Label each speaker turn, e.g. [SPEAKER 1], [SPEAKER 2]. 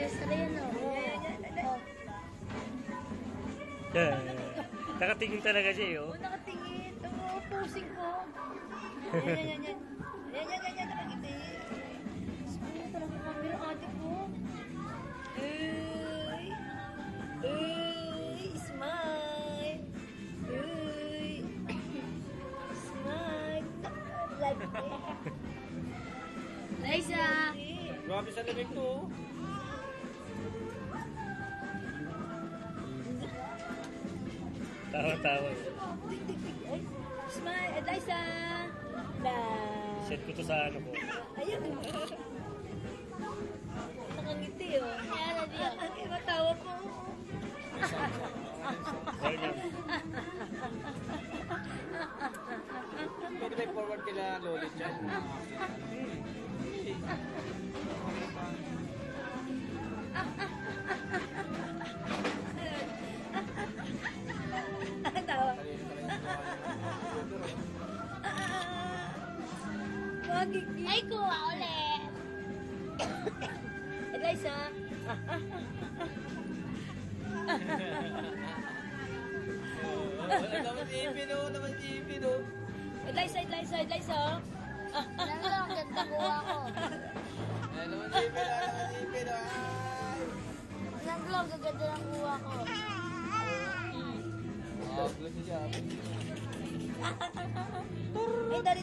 [SPEAKER 1] Sala yan, o.
[SPEAKER 2] Nakatingin talaga siya, eh, oh.
[SPEAKER 1] Nakatingin. Oo, pusing ko. Yan. Yan, nakatingin. Sabi na talaga kami ng ate ko. Smile. Smile. Like Liza.
[SPEAKER 3] Grabe sa lamig to, oh.
[SPEAKER 2] Tawa-tawa.
[SPEAKER 1] Smile. Liza.
[SPEAKER 2] Set ko to sa ano ko.
[SPEAKER 1] Ayun. Nakangiti, oh. Kaya na diyan. Ang matawa po.
[SPEAKER 2] Ganyan.
[SPEAKER 3] Pwede ba forward kila Lolit dyan?
[SPEAKER 1] Tawa. Ay, kuha ulit. Liza.
[SPEAKER 3] Naman ipin, oh.
[SPEAKER 1] Liza.
[SPEAKER 4] Ano ang ganda kuha ko?
[SPEAKER 3] Naman ipin, oh.
[SPEAKER 4] Ang vlog, ang ganda ng kuha ko.
[SPEAKER 3] Ah, gusto siya.
[SPEAKER 1] Ay, dali.